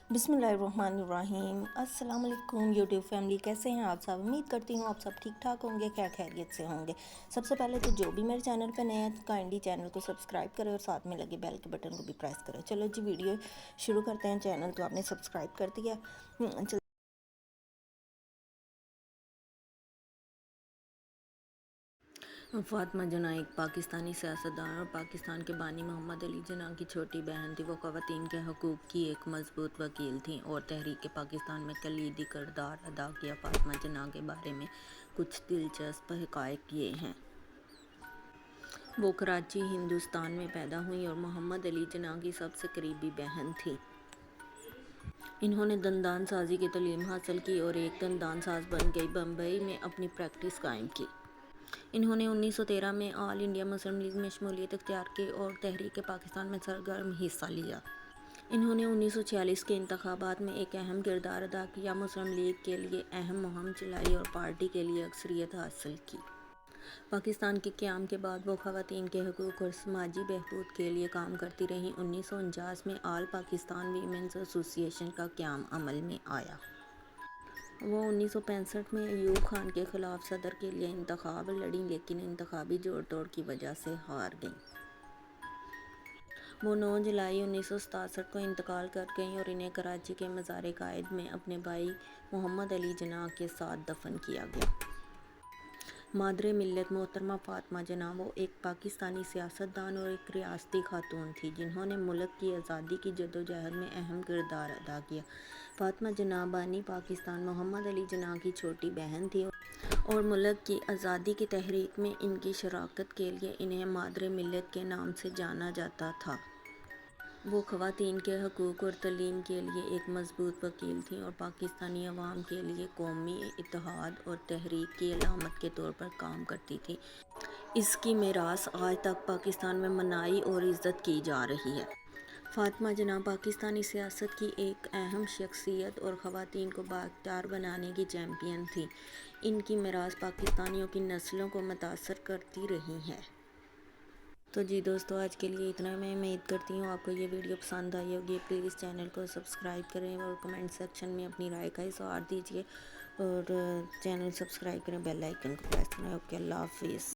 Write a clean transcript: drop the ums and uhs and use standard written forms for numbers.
बिस्मिल्लाहिर्रहमानिर्रहीम। अस्सलाम वालेकुम यूट्यूब फैमिली, कैसे हैं आप सब। उम्मीद करती हूँ आप सब ठीक ठाक होंगे, क्या खैरियत से होंगे। सबसे पहले तो जो भी मेरे चैनल पर नए हैं तो काइंडली चैनल को सब्सक्राइब करें और साथ में लगे बेल के बटन को भी प्रेस करें। चलो जी वीडियो शुरू करते हैं। चैनल तो आपने सब्सक्राइब कर दिया। फातिमा जना एक पाकिस्तानी सियासतदान और पाकिस्तान के बानी मोहम्मद अली जना की छोटी बहन थी। वो ख़वातीन के हकूक़ की एक मजबूत वकील थी और तहरीक पाकिस्तान में कलीदी किरदार अदा किया। फातिमा जना के बारे में कुछ दिलचस्प हक़ाइक़ ये हैं। वो कराची हिंदुस्तान में पैदा हुई और मोहम्मद अली जना की सबसे करीबी बहन थी। इन्होंने दंदान साजी की तालीम हासिल की और एक दंदान साज बन गई। बम्बई में अपनी प्रैक्टिस कायम की। इन्होंने 1913 में ऑल इंडिया मुस्लिम लीग में शमूलियत इख्तियार की और तहरीक पाकिस्तान में सरगर्म हिस्सा लिया। इन्होंने 1946 के इंतखाबात में एक अहम किरदार अदा किया, मुस्लिम लीग के लिए अहम मुहिम चलाई और पार्टी के लिए अक्सरियत हासिल की। पाकिस्तान के क़याम के बाद वो ख़वातीन के हकूक़ और समाजी बहबूद के लिए काम करती रहीं। 1949 में ऑल पाकिस्तान वीमेंस एसोसिएशन का क़याम अमल में आया। वो 1965 में अयूब खान के ख़िलाफ़ सदर के लिए इंतखाब लड़ीं, लेकिन इंतखाबी जोड़ तोड़ की वजह से हार गईं। वो 9 जुलाई 1967 को इंतकाल कर गईं और इन्हें कराची के मज़ार कायद में अपने भाई मोहम्मद अली जना के साथ दफन किया गया। मादरे मिल्लत मोहतरमा फातिमा जना वो एक पाकिस्तानी सियासतदान और एक रियासती खातून थी जिन्होंने मुल्क की आज़ादी की जदोजहद में अहम किरदार अदा किया। फातिमा जना बानी पाकिस्तान मोहम्मद अली जना की छोटी बहन थी और मुल्क की आज़ादी की तहरीक में इनकी शराकत के लिए इन्हें मादरे मिल्लत के नाम से जाना जाता था। वो ख़वातीन के हकूक़ और तालीम के लिए एक मजबूत वकील थीं और पाकिस्तानी अवाम के लिए कौमी इत्तेहाद और तहरीक की अलामत के तौर पर काम करती थीं। इसकी मीरास आज तक पाकिस्तान में मनाई और इज़्ज़त की जा रही है। फातिमा जना पाकिस्तानी सियासत की एक अहम शख्सियत और ख़वातीन को बाइख्तियार बनाने की चैम्पियन थी। इनकी मीरास पाकिस्तानियों की नस्लों को मुतासर करती रही है। तो जी दोस्तों, आज के लिए इतना। मैं उम्मीद करती हूँ आपको ये वीडियो पसंद आई होगी। प्लीज़ चैनल को सब्सक्राइब करें और कमेंट सेक्शन में अपनी राय का इज़हार दीजिए और चैनल सब्सक्राइब करें, बेल आइकन को प्रेस करें। ओके, अल्लाह हाफिज़।